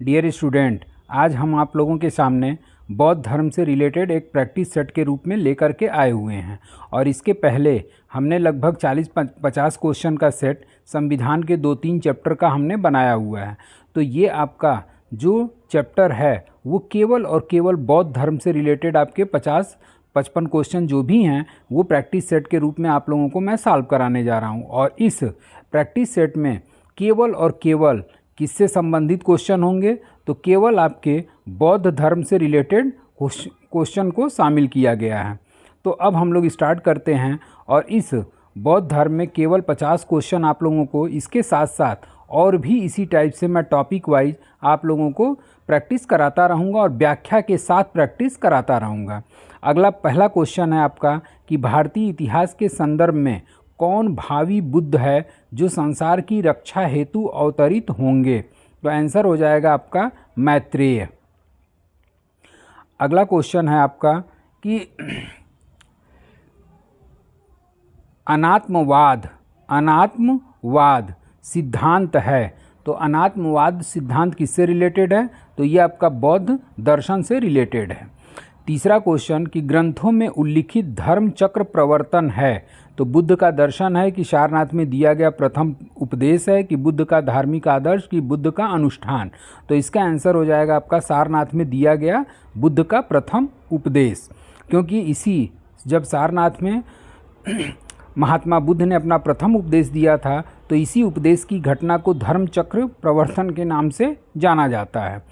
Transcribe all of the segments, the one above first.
Dear student, आज हम आप लोगों के सामने बौद्ध धर्म से रिलेटेड एक प्रैक्टिस सेट के रूप में लेकर के आए हुए हैं। और इसके पहले हमने लगभग 40-50 क्वेश्चन का सेट संविधान के 2-3 चैप्टर का हमने बनाया हुआ है। तो ये आपका जो चैप्टर है वो केवल और केवल बौद्ध धर्म से रिलेटेड आपके 50-55 क्वेश्चन जो भी हैं वो प्रैक्टिस सेट के रूप में आप लोगों को मैं सॉल्व कराने जा रहा हूँ। और इस प्रैक्टिस सेट में केवल और केवल किससे संबंधित क्वेश्चन होंगे, तो केवल आपके बौद्ध धर्म से रिलेटेड क्वेश्चन को शामिल किया गया है। तो अब हम लोग स्टार्ट करते हैं। और इस बौद्ध धर्म में केवल 50 क्वेश्चन आप लोगों को, इसके साथ साथ और भी इसी टाइप से मैं टॉपिक वाइज आप लोगों को प्रैक्टिस कराता रहूँगा और व्याख्या के साथ प्रैक्टिस कराता रहूँगा। अगला पहला क्वेश्चन है आपका कि भारतीय इतिहास के संदर्भ में कौन भावी बुद्ध है जो संसार की रक्षा हेतु अवतरित होंगे। तो आंसर हो जाएगा आपका मैत्रेय। अगला क्वेश्चन है आपका कि अनात्मवाद सिद्धांत है। तो अनात्मवाद सिद्धांत किससे रिलेटेड है, तो ये आपका बौद्ध दर्शन से रिलेटेड है। तीसरा क्वेश्चन कि ग्रंथों में उल्लिखित धर्म चक्र प्रवर्तन है। तो बुद्ध का दर्शन है कि सारनाथ में दिया गया प्रथम उपदेश है कि बुद्ध का धार्मिक आदर्श कि बुद्ध का अनुष्ठान। तो इसका आंसर हो जाएगा आपका सारनाथ में दिया गया बुद्ध का प्रथम उपदेश, क्योंकि इसी जब सारनाथ में महात्मा बुद्ध ने अपना प्रथम उपदेश दिया था तो इसी उपदेश की घटना को धर्म चक्र प्रवर्तन के नाम से जाना जाता है।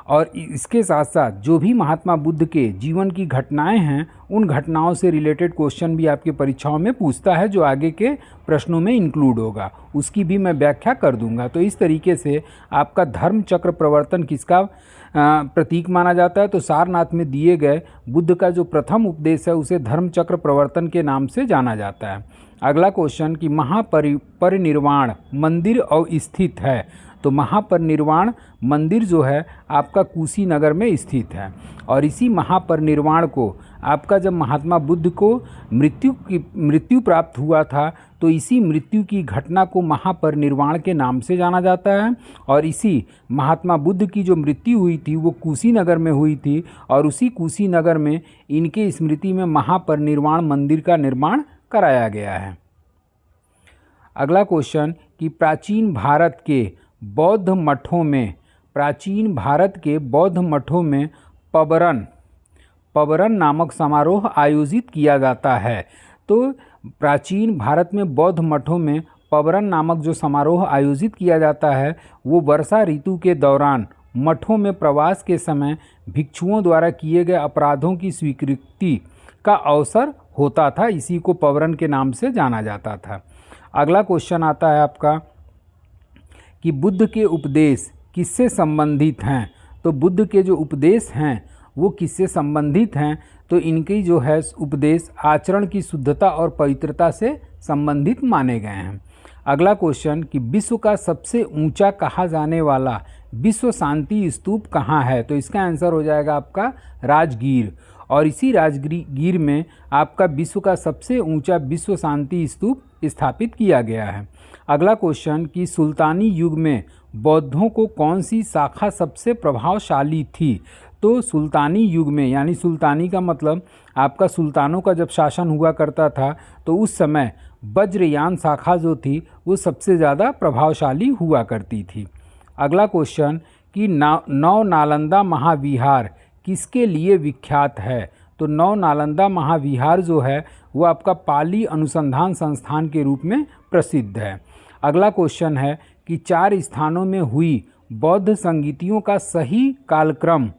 और इसके साथ साथ जो भी महात्मा बुद्ध के जीवन की घटनाएं हैं उन घटनाओं से रिलेटेड क्वेश्चन भी आपके परीक्षाओं में पूछता है, जो आगे के प्रश्नों में इंक्लूड होगा, उसकी भी मैं व्याख्या कर दूंगा। तो इस तरीके से आपका धर्म चक्र प्रवर्तन किसका प्रतीक माना जाता है, तो सारनाथ में दिए गए बुद्ध का जो प्रथम उपदेश है उसे धर्म चक्र प्रवर्तन के नाम से जाना जाता है। अगला क्वेश्चन कि महापरिनिर्वाण मंदिर अवस्थित है। तो महापरिनिर्वाण मंदिर जो है आपका कुशीनगर में स्थित है। और इसी महापरिनिर्वाण को आपका जब महात्मा बुद्ध को मृत्यु प्राप्त हुआ था तो इसी मृत्यु की घटना को महापरिनिर्वाण के नाम से जाना जाता है। और इसी महात्मा बुद्ध की जो मृत्यु हुई थी वो कुशीनगर में हुई थी और उसी कुशीनगर में इनके स्मृति में महापरिनिर्वाण मंदिर का निर्माण कराया गया है। अगला क्वेश्चन कि प्राचीन भारत के बौद्ध मठों में पबरन नामक समारोह आयोजित किया जाता है। तो प्राचीन भारत में बौद्ध मठों में पबरन नामक जो समारोह आयोजित किया जाता है वो वर्षा ऋतु के दौरान मठों में प्रवास के समय भिक्षुओं द्वारा किए गए अपराधों की स्वीकृति का अवसर होता था, इसी को पबरन के नाम से जाना जाता था। अगला क्वेश्चन आता है आपका कि बुद्ध के उपदेश किससे संबंधित हैं। तो बुद्ध के जो उपदेश हैं वो किससे संबंधित हैं, तो इनकी जो है उपदेश आचरण की शुद्धता और पवित्रता से संबंधित माने गए हैं। अगला क्वेश्चन कि विश्व का सबसे ऊंचा कहा जाने वाला विश्व शांति स्तूप कहाँ है। तो इसका आंसर हो जाएगा आपका राजगीर। और इसी राजगीर में आपका विश्व का सबसे ऊंचा विश्व शांति स्तूप स्थापित किया गया है। अगला क्वेश्चन कि सुल्तानी युग में बौद्धों को कौन सी शाखा सबसे प्रभावशाली थी। तो सुल्तानी युग में, यानी सुल्तानी का मतलब आपका सुल्तानों का जब शासन हुआ करता था तो उस समय वज्रयान शाखा जो थी वो सबसे ज़्यादा प्रभावशाली हुआ करती थी। अगला क्वेश्चन कि नौ नालंदा महाविहार किसके लिए विख्यात है। तो नौ नालंदा महाविहार जो है वो आपका पाली अनुसंधान संस्थान के रूप में प्रसिद्ध है। अगला क्वेश्चन है कि 4 स्थानों में हुई बौद्ध संगीतियों का सही कालक्रम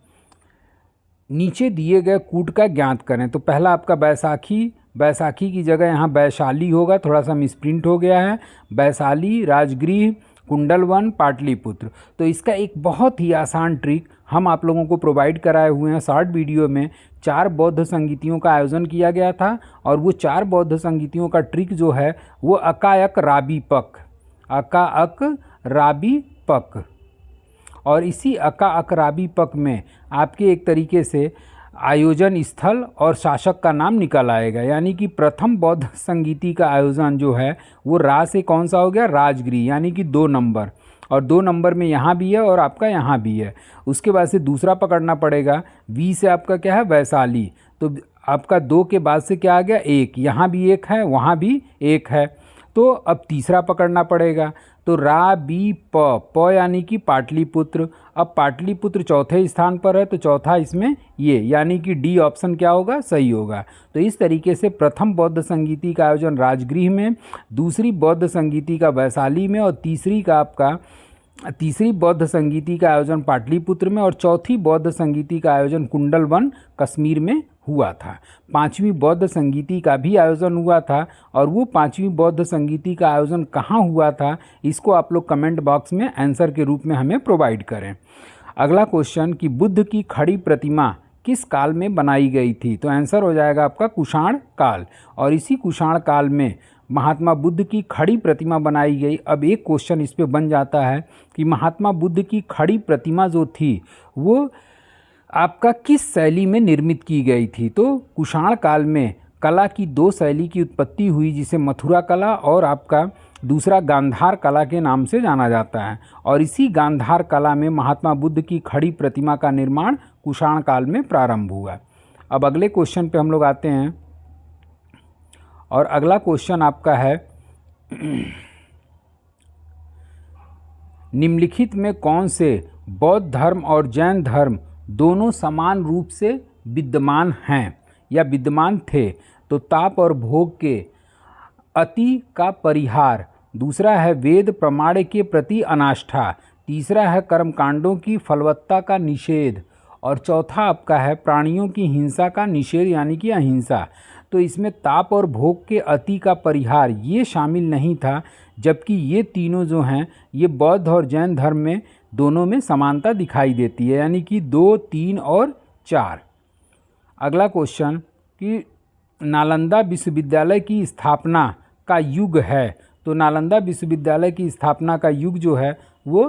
नीचे दिए गए कूट का ज्ञात करें। तो पहला आपका बैसाखी की जगह यहाँ वैशाली होगा, थोड़ा सा मिसप्रिंट हो गया है। वैशाली, राजगृह, कुंडलवन, पाटलिपुत्र। तो इसका एक बहुत ही आसान ट्रिक हम आप लोगों को प्रोवाइड कराए हुए हैं शॉर्ट वीडियो में। 4 बौद्ध संगीतियों का आयोजन किया गया था और वो 4 बौद्ध संगीतियों का ट्रिक जो है वो अकायक राबी पक। और इसी अका राबी पक में आपके एक तरीके से आयोजन स्थल और शासक का नाम निकल आएगा, यानी कि प्रथम बौद्ध संगीति का आयोजन जो है वो रा से कौन सा हो गया, राजगृह, यानी कि 2 नंबर। और 2 नंबर में यहाँ भी है और आपका यहाँ भी है। उसके बाद से दूसरा पकड़ना पड़ेगा, वी से आपका क्या है वैशाली, तो आपका 2 के बाद से क्या आ गया 1, यहाँ भी 1 है वहाँ भी 1 है। तो अब तीसरा पकड़ना पड़ेगा, तो रा बी प यानी कि पाटलिपुत्र। अब पाटलिपुत्र चौथे स्थान पर है तो चौथा इसमें ये, यानी कि डी ऑप्शन क्या होगा सही होगा। तो इस तरीके से प्रथम बौद्ध संगीति का आयोजन राजगृह में, दूसरी बौद्ध संगीति का वैशाली में, और तीसरी बौद्ध संगीति का आयोजन पाटलिपुत्र में, और चौथी बौद्ध संगीति का आयोजन कुंडलवन कश्मीर में हुआ था। 5वीं बौद्ध संगीति का भी आयोजन हुआ था, और वो 5वीं बौद्ध संगीति का आयोजन कहाँ हुआ था इसको आप लोग कमेंट बॉक्स में आंसर के रूप में हमें प्रोवाइड करें। अगला क्वेश्चन कि बुद्ध की खड़ी प्रतिमा किस काल में बनाई गई थी, तो आंसर हो जाएगा आपका कुषाण काल, और इसी कुषाण काल में महात्मा बुद्ध की खड़ी प्रतिमा बनाई गई। अब एक क्वेश्चन इस पे बन जाता है कि महात्मा बुद्ध की खड़ी प्रतिमा जो थी वो आपका किस शैली में निर्मित की गई थी, तो कुषाण काल में कला की 2 शैली की उत्पत्ति हुई, जिसे मथुरा कला और आपका दूसरा गांधार कला के नाम से जाना जाता है, और इसी गांधार कला में महात्मा बुद्ध की खड़ी प्रतिमा का निर्माण कुषाण काल में प्रारंभ हुआ। अब अगले क्वेश्चन पे हम लोग आते हैं, और अगला क्वेश्चन आपका है निम्नलिखित में कौन से बौद्ध धर्म और जैन धर्म दोनों समान रूप से विद्यमान हैं या विद्यमान थे, तो ताप और भोग के अति का परिहार, दूसरा है वेद प्रमाण के प्रति अनाष्ठा, तीसरा है कर्मकांडों की फलवत्ता का निषेध, और चौथा आपका है प्राणियों की हिंसा का निषेध यानी कि अहिंसा। तो इसमें ताप और भोग के अति का परिहार ये शामिल नहीं था, जबकि ये तीनों जो हैं ये बौद्ध और जैन धर्म में दोनों में समानता दिखाई देती है, यानी कि 2, 3 और 4। अगला क्वेश्चन कि नालंदा विश्वविद्यालय की स्थापना का युग है, तो नालंदा विश्वविद्यालय की स्थापना का युग जो है वो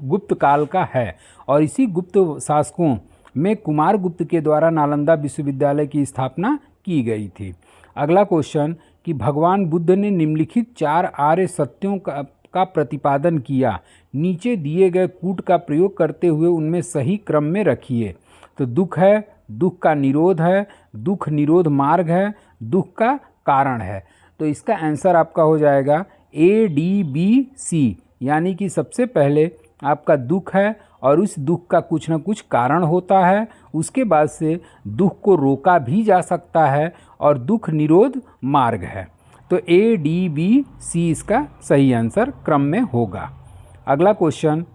गुप्त काल का है, और इसी गुप्त शासकों में कुमार गुप्त के द्वारा नालंदा विश्वविद्यालय की स्थापना की गई थी। अगला क्वेश्चन कि भगवान बुद्ध ने निम्नलिखित 4 आर्य सत्यों का प्रतिपादन किया, नीचे दिए गए कूट का प्रयोग करते हुए उनमें सही क्रम में रखिए। तो दुख है, दुख का निरोध है, दुख निरोध मार्ग है, दुख का कारण है। तो इसका आंसर आपका हो जाएगा ADBC, यानी कि सबसे पहले आपका दुख है और उस दुख का कुछ न कुछ कारण होता है, उसके बाद से दुख को रोका भी जा सकता है और दुख निरोध मार्ग है। तो ADBC इसका सही आंसर क्रम में होगा। अगला क्वेश्चन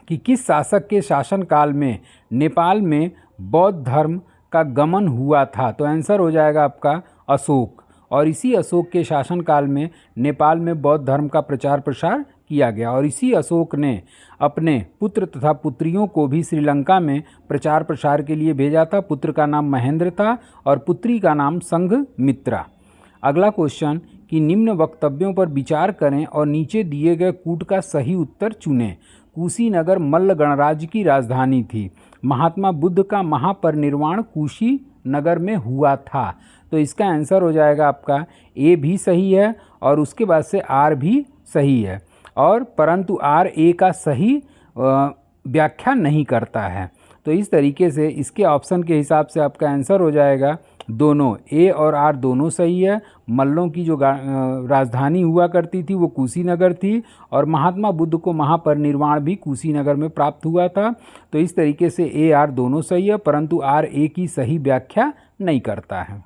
कि किस शासक के शासनकाल में नेपाल में बौद्ध धर्म का गमन हुआ था, तो आंसर हो जाएगा आपका अशोक, और इसी अशोक के शासनकाल में नेपाल में बौद्ध धर्म का प्रचार प्रसार किया गया, और इसी अशोक ने अपने पुत्र तथा पुत्रियों को भी श्रीलंका में प्रचार प्रसार के लिए भेजा था। पुत्र का नाम महेंद्र था और पुत्री का नाम संघमित्रा। अगला क्वेश्चन कि निम्न वक्तव्यों पर विचार करें और नीचे दिए गए कूट का सही उत्तर चुनें। कुशीनगर मल्ल गणराज्य की राजधानी थी। महात्मा बुद्ध का महापरिनिर्वाण कुशीनगर में हुआ था। तो इसका आंसर हो जाएगा आपका ए भी सही है और उसके बाद से आर भी सही है, और परंतु आर ए का सही व्याख्या नहीं करता है। तो इस तरीके से इसके ऑप्शन के हिसाब से आपका आंसर हो जाएगा दोनों, ए और आर दोनों सही है। मल्लों की जो राजधानी हुआ करती थी वो कुशीनगर थी, और महात्मा बुद्ध को महापरिनिर्वाण भी कुशीनगर में प्राप्त हुआ था। तो इस तरीके से ए आर दोनों सही है, परंतु आर ए की सही व्याख्या नहीं करता है।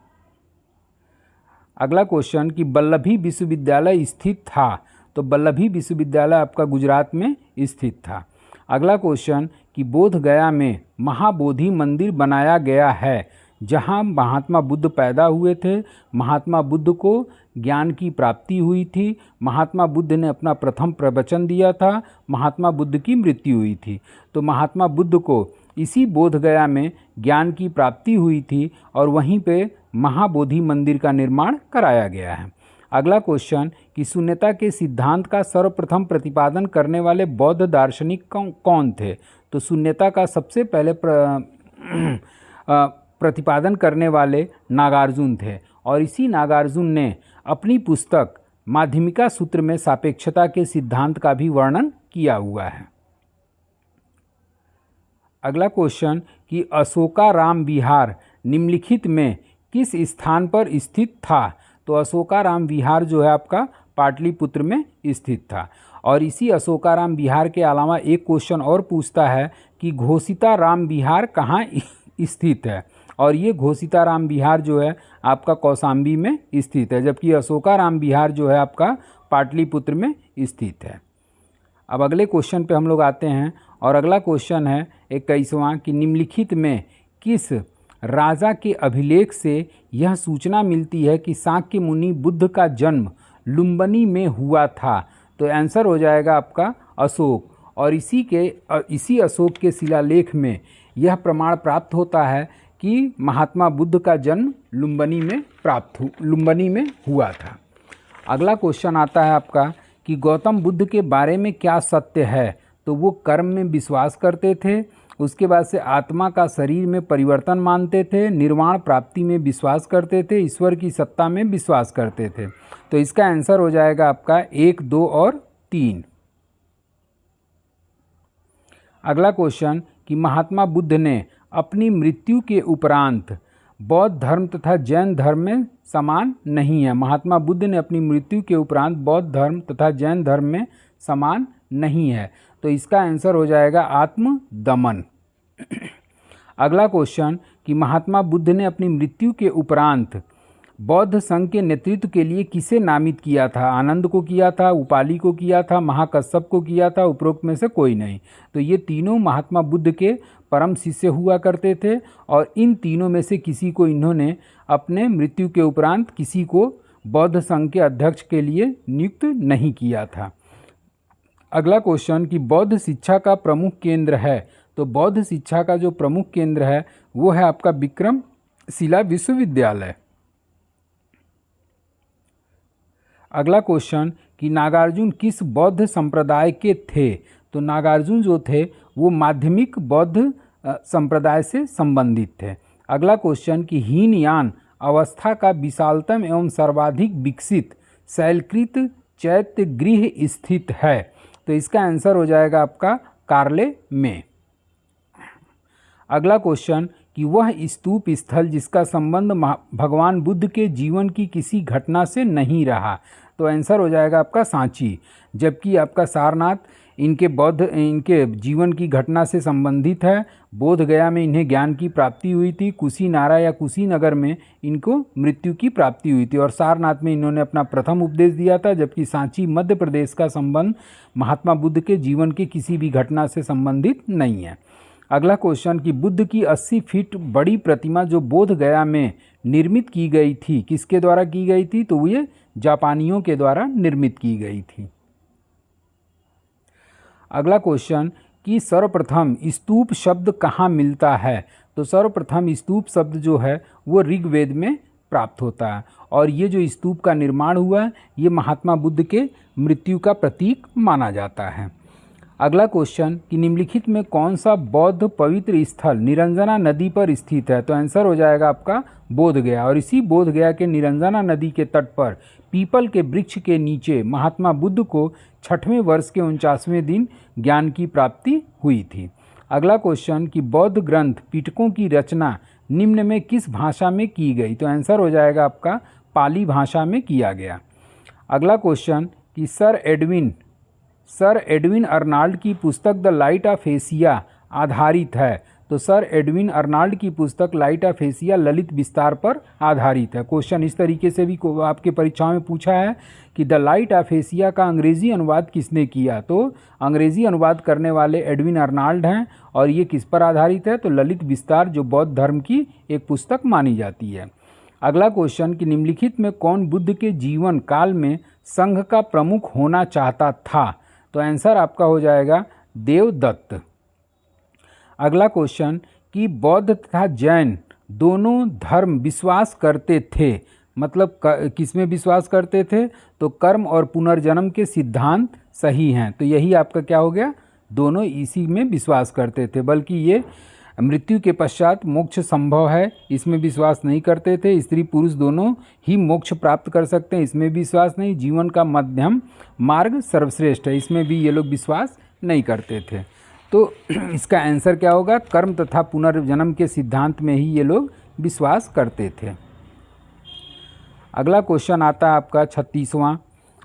अगला क्वेश्चन कि वल्लभी विश्वविद्यालय स्थित था, तो वल्लभी विश्वविद्यालय आपका गुजरात में स्थित था। अगला क्वेश्चन कि बोध गया में महाबोधि मंदिर बनाया गया है, जहां महात्मा बुद्ध पैदा हुए थे, महात्मा बुद्ध को ज्ञान की प्राप्ति हुई थी, महात्मा बुद्ध ने अपना प्रथम प्रवचन दिया था, महात्मा बुद्ध की मृत्यु हुई थी। तो महात्मा बुद्ध को इसी बोध गया में ज्ञान की प्राप्ति हुई थी और वहीं पे महाबोधि मंदिर का निर्माण कराया गया है। अगला क्वेश्चन कि शून्यता के सिद्धांत का सर्वप्रथम प्रतिपादन करने वाले बौद्ध दार्शनिक कौन थे, तो शून्यता का सबसे पहले प्रतिपादन करने वाले नागार्जुन थे, और इसी नागार्जुन ने अपनी पुस्तक माध्यमिका सूत्र में सापेक्षता के सिद्धांत का भी वर्णन किया हुआ है। अगला क्वेश्चन कि अशोकाराम विहार निम्नलिखित में किस स्थान पर स्थित था? तो अशोकाराम विहार जो है आपका पाटलिपुत्र में स्थित था। और इसी अशोकाराम विहार के अलावा एक क्वेश्चन और पूछता है कि घोषिताराम विहार कहाँ स्थित है? और ये घोषिताराम विहार जो है आपका कौशाम्बी में स्थित है, जबकि अशोकाराम विहार जो है आपका पाटलिपुत्र में स्थित है। अब अगले क्वेश्चन पे हम लोग आते हैं और अगला क्वेश्चन है 21वां कि निम्नलिखित में किस राजा के अभिलेख से यह सूचना मिलती है कि शाक्य मुनि बुद्ध का जन्म लुम्बिनी में हुआ था? तो आंसर हो जाएगा आपका अशोक। और इसी अशोक के शिलालेख में यह प्रमाण प्राप्त होता है कि महात्मा बुद्ध का जन्म लुम्बिनी में हुआ था। अगला क्वेश्चन आता है आपका कि गौतम बुद्ध के बारे में क्या सत्य है? तो वो कर्म में विश्वास करते थे, उसके बाद से आत्मा का शरीर में परिवर्तन मानते थे, निर्वाण प्राप्ति में विश्वास करते थे, ईश्वर की सत्ता में विश्वास करते थे। तो इसका आंसर हो जाएगा आपका 1, 2 और 3। अगला क्वेश्चन कि महात्मा बुद्ध ने अपनी मृत्यु के उपरांत बौद्ध धर्म तथा जैन धर्म में समान नहीं है। महात्मा बुद्ध ने अपनी मृत्यु के उपरांत बौद्ध धर्म तथा जैन धर्म में समान नहीं है। तो इसका आंसर हो जाएगा आत्मदमन। अगला क्वेश्चन कि महात्मा बुद्ध ने अपनी मृत्यु के उपरांत बौद्ध संघ के नेतृत्व के लिए किसे नामित किया था? आनंद को किया था, उपाली को किया था, महाकश्यप को किया था, उपरोक्त में से कोई नहीं। तो ये तीनों महात्मा बुद्ध के परम शिष्य हुआ करते थे और इन तीनों में से किसी को इन्होंने अपने मृत्यु के उपरांत किसी को बौद्ध संघ के अध्यक्ष के लिए नियुक्त नहीं किया था। अगला क्वेश्चन कि बौद्ध शिक्षा का प्रमुख केंद्र है? तो बौद्ध शिक्षा का जो प्रमुख केंद्र है वो है आपका विक्रमशिला विश्वविद्यालय। अगला क्वेश्चन कि नागार्जुन किस बौद्ध संप्रदाय के थे? तो नागार्जुन जो थे वो माध्यमिक बौद्ध संप्रदाय से संबंधित थे। अगला क्वेश्चन कि हीनयान अवस्था का विशालतम एवं सर्वाधिक विकसित शैलकृत चैत्य गृह स्थित है? तो इसका आंसर हो जाएगा आपका कार्ले में। अगला क्वेश्चन कि वह स्तूप स्थल जिसका संबंध भगवान बुद्ध के जीवन की किसी घटना से नहीं रहा? तो आंसर हो जाएगा आपका सांची, जबकि आपका सारनाथ इनके जीवन की घटना से संबंधित है। बोध गया में इन्हें ज्ञान की प्राप्ति हुई थी, कुशीनारा या कुशीनगर में इनको मृत्यु की प्राप्ति हुई थी और सारनाथ में इन्होंने अपना प्रथम उपदेश दिया था, जबकि सांची मध्य प्रदेश का संबंध महात्मा बुद्ध के जीवन के किसी भी घटना से संबंधित नहीं है। अगला क्वेश्चन कि बुद्ध की 80 फीट बड़ी प्रतिमा जो बोध गया में निर्मित की गई थी, किसके द्वारा की गई थी? तो ये जापानियों के द्वारा निर्मित की गई थी। अगला क्वेश्चन कि सर्वप्रथम स्तूप शब्द कहाँ मिलता है? तो सर्वप्रथम स्तूप शब्द जो है वो ऋग्वेद में प्राप्त होता है और ये जो स्तूप का निर्माण हुआ है ये महात्मा बुद्ध के मृत्यु का प्रतीक माना जाता है। अगला क्वेश्चन कि निम्नलिखित में कौन सा बौद्ध पवित्र स्थल निरंजना नदी पर स्थित है? तो आंसर हो जाएगा आपका बोध गया और इसी बोध गया के निरंजना नदी के तट पर पीपल के वृक्ष के नीचे महात्मा बुद्ध को 6वें वर्ष के 49वें दिन ज्ञान की प्राप्ति हुई थी। अगला क्वेश्चन कि बौद्ध ग्रंथ पिटकों की रचना निम्न में किस भाषा में की गई? तो आंसर हो जाएगा आपका पाली भाषा में किया गया। अगला क्वेश्चन कि सर एडविन अर्नाल्ड की पुस्तक द लाइट ऑफ एशिया आधारित है? तो सर एडविन अर्नाल्ड की पुस्तक लाइट ऑफ एशिया ललित विस्तार पर आधारित है। क्वेश्चन इस तरीके से भी आपके परीक्षाओं में पूछा है कि द लाइट ऑफ एशिया का अंग्रेज़ी अनुवाद किसने किया? तो अंग्रेज़ी अनुवाद करने वाले एडविन अर्नाल्ड हैं और ये किस पर आधारित है? तो ललित विस्तार जो बौद्ध धर्म की एक पुस्तक मानी जाती है। अगला क्वेश्चन कि निम्नलिखित में कौन बुद्ध के जीवन काल में संघ का प्रमुख होना चाहता था? तो आंसर आपका हो जाएगा देवदत्त। अगला क्वेश्चन कि बौद्ध तथा जैन दोनों धर्म विश्वास करते थे, मतलब किस में विश्वास करते थे? तो कर्म और पुनर्जन्म के सिद्धांत सही हैं। तो यही आपका क्या हो गया, दोनों इसी में विश्वास करते थे, बल्कि ये मृत्यु के पश्चात मोक्ष संभव है इसमें विश्वास नहीं करते थे। स्त्री पुरुष दोनों ही मोक्ष प्राप्त कर सकते हैं इसमें विश्वास नहीं। जीवन का मध्यम मार्ग सर्वश्रेष्ठ है इसमें भी ये लोग विश्वास नहीं करते थे। तो इसका आंसर क्या होगा? कर्म तथा पुनर्जन्म के सिद्धांत में ही ये लोग विश्वास करते थे। अगला क्वेश्चन आता है आपका 36वां,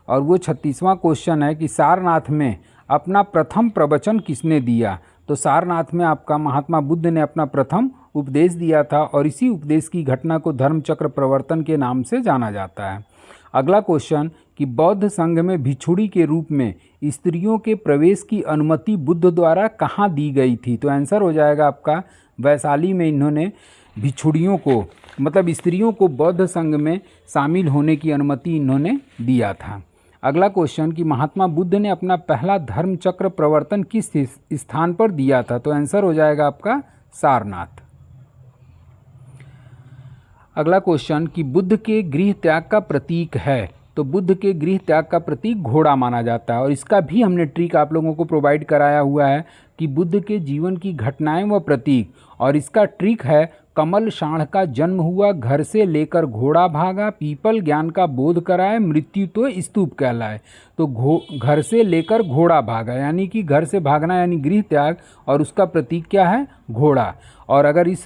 और वो 36वां क्वेश्चन है कि सारनाथ में अपना प्रथम प्रवचन किसने दिया? तो सारनाथ में आपका महात्मा बुद्ध ने अपना प्रथम उपदेश दिया था, और इसी उपदेश की घटना को धर्मचक्र प्रवर्तन के नाम से जाना जाता है। अगला क्वेश्चन कि बौद्ध संघ में भिक्षुड़ी के रूप में स्त्रियों के प्रवेश की अनुमति बुद्ध द्वारा कहाँ दी गई थी? तो आंसर हो जाएगा आपका वैशाली में इन्होंने भिक्षुड़ियों को, मतलब स्त्रियों को बौद्ध संघ में शामिल होने की अनुमति इन्होंने दिया था। अगला क्वेश्चन कि महात्मा बुद्ध ने अपना पहला धर्मचक्र प्रवर्तन किस स्थान पर दिया था? तो आंसर हो जाएगा आपका सारनाथ। अगला क्वेश्चन कि बुद्ध के गृह त्याग का प्रतीक है? तो बुद्ध के गृह त्याग का प्रतीक घोड़ा माना जाता है, और इसका भी हमने ट्रिक आप लोगों को प्रोवाइड कराया हुआ है कि बुद्ध के जीवन की घटनाएं व प्रतीक, और इसका ट्रिक है कमल साढ़ का जन्म हुआ, घर से लेकर घोड़ा भागा, पीपल ज्ञान का बोध कराए, मृत्यु तो स्तूप कहलाए। तो घर से लेकर घोड़ा भागा यानी कि घर से भागना यानी गृह त्याग, और उसका प्रतीक क्या है? घोड़ा। और अगर इस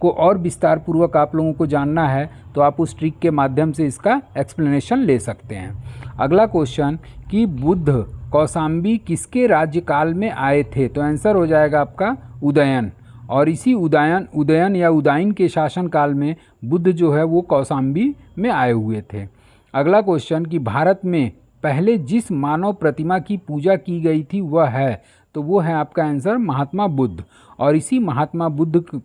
को और विस्तार पूर्वक आप लोगों को जानना है तो आप उस ट्रिक के माध्यम से इसका एक्सप्लेनेशन ले सकते हैं। अगला क्वेश्चन कि बुद्ध कौशाम्बी किसके राज्यकाल में आए थे? तो आंसर हो जाएगा आपका उदयन, और इसी उदयन या उदाइन के शासनकाल में बुद्ध जो है वो कौशाम्बी में आए हुए थे। अगला क्वेश्चन कि भारत में पहले जिस मानव प्रतिमा की पूजा की गई थी वह है? तो वो है आपका आंसर महात्मा बुद्ध, और इसी महात्मा बुद्ध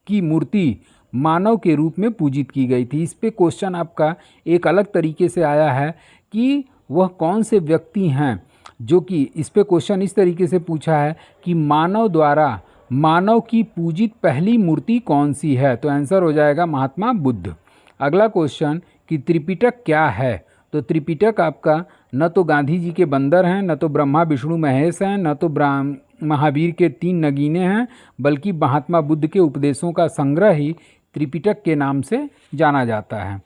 की मूर्ति मानव के रूप में पूजित की गई थी। इस पे क्वेश्चन आपका एक अलग तरीके से आया है कि वह कौन से व्यक्ति हैं, जो कि इस पे क्वेश्चन इस तरीके से पूछा है कि मानव द्वारा मानव की पूजित पहली मूर्ति कौन सी है? तो आंसर हो जाएगा महात्मा बुद्ध। अगला क्वेश्चन कि त्रिपिटक क्या है? तो त्रिपिटक आपका न तो गांधी जी के बंदर हैं, न तो ब्रह्मा विष्णु महेश हैं, न तो महावीर के 3 नगीने हैं, बल्कि महात्मा बुद्ध के उपदेशों का संग्रह ही त्रिपिटक के नाम से जाना जाता है।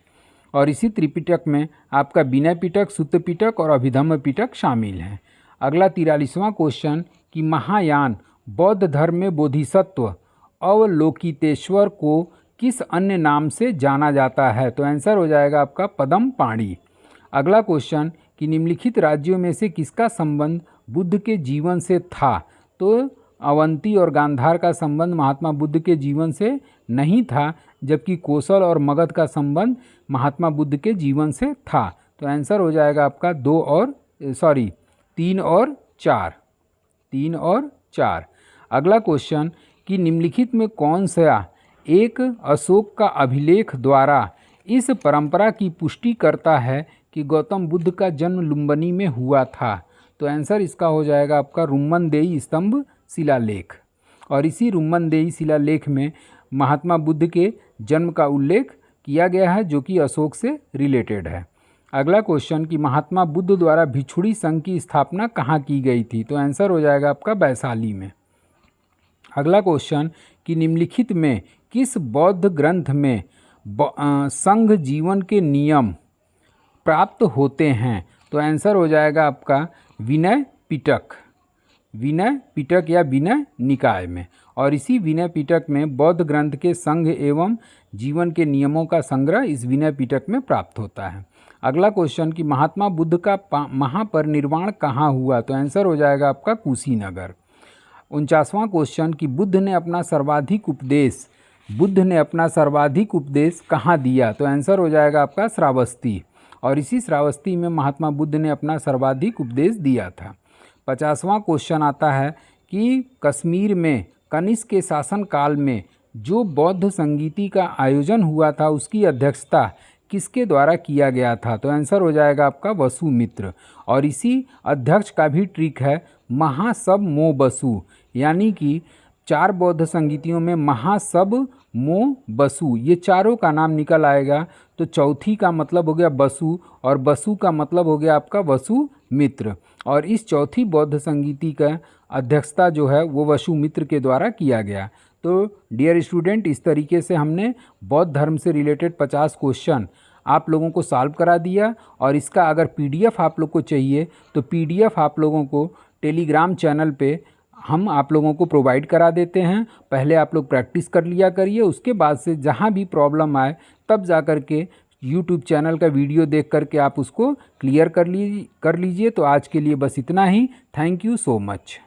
और इसी त्रिपिटक में आपका विनय पिटक, सुत्त पिटक और अभिधम्म पिटक शामिल हैं। अगला 43वां क्वेश्चन कि महायान बौद्ध धर्म में बोधिसत्व अवलोकितेश्वर को किस अन्य नाम से जाना जाता है? तो आंसर हो जाएगा आपका पदम पाणी। अगला क्वेश्चन कि निम्नलिखित राज्यों में से किसका संबंध बुद्ध के जीवन से था? तो अवंती और गांधार का संबंध महात्मा बुद्ध के जीवन से नहीं था, जबकि कौशल और मगध का संबंध महात्मा बुद्ध के जीवन से था। तो आंसर हो जाएगा आपका 3 और 4। अगला क्वेश्चन कि निम्नलिखित में कौन सा एक अशोक का अभिलेख द्वारा इस परंपरा की पुष्टि करता है कि गौतम बुद्ध का जन्म लुम्बिनी में हुआ था? तो आंसर इसका हो जाएगा आपका रुम्मनदेई स्तंभ शिलालेख, और इसी रुम्मनदेई शिलालेख में महात्मा बुद्ध के जन्म का उल्लेख किया गया है, जो कि अशोक से रिलेटेड है। अगला क्वेश्चन कि महात्मा बुद्ध द्वारा भिक्षुड़ी संघ की स्थापना कहाँ की गई थी? तो आंसर हो जाएगा आपका वैशाली में। अगला क्वेश्चन कि निम्नलिखित में किस बौद्ध ग्रंथ में संघ जीवन के नियम प्राप्त होते हैं? तो आंसर हो जाएगा आपका विनय पिटक या विनय निकाय में, और इसी विनय पिटक में बौद्ध ग्रंथ के संघ एवं जीवन के नियमों का संग्रह इस विनय पिटक में प्राप्त होता है। अगला क्वेश्चन कि महात्मा बुद्ध का महापरिनिर्वाण कहाँ हुआ? तो आंसर हो जाएगा आपका कुशीनगर। 49वां क्वेश्चन कि बुद्ध ने अपना सर्वाधिक उपदेश कहाँ दिया? तो आंसर हो जाएगा आपका श्रावस्ती, और इसी श्रावस्ती में महात्मा बुद्ध ने अपना सर्वाधिक उपदेश दिया था। 50वां क्वेश्चन आता है कि कश्मीर में कनिष्क के शासनकाल में जो बौद्ध संगीति का आयोजन हुआ था उसकी अध्यक्षता किसके द्वारा किया गया था? तो आंसर हो जाएगा आपका वसुमित्र, और इसी अध्यक्ष का भी ट्रिक है महासब मो बसु, यानी कि 4 बौद्ध संगीतियों में महासब मो बसु ये चारों का नाम निकल आएगा। तो चौथी का मतलब हो गया बसु, और बसु का मतलब हो गया आपका वसुमित्र, और इस चौथी बौद्ध संगीति का अध्यक्षता जो है वो वसुमित्र के द्वारा किया गया। तो डियर स्टूडेंट, इस तरीके से हमने बौद्ध धर्म से रिलेटेड 50 क्वेश्चन आप लोगों को सॉल्व करा दिया, और इसका अगर PDF आप लोग को चाहिए तो PDF आप लोगों को टेलीग्राम चैनल पे हम आप लोगों को प्रोवाइड करा देते हैं। पहले आप लोग प्रैक्टिस कर लिया करिए, उसके बाद से जहाँ भी प्रॉब्लम आए तब जा कर के यूट्यूब चैनल का वीडियो देख करके आप उसको क्लियर कर लीजिए। तो आज के लिए बस इतना ही। Thank you so much.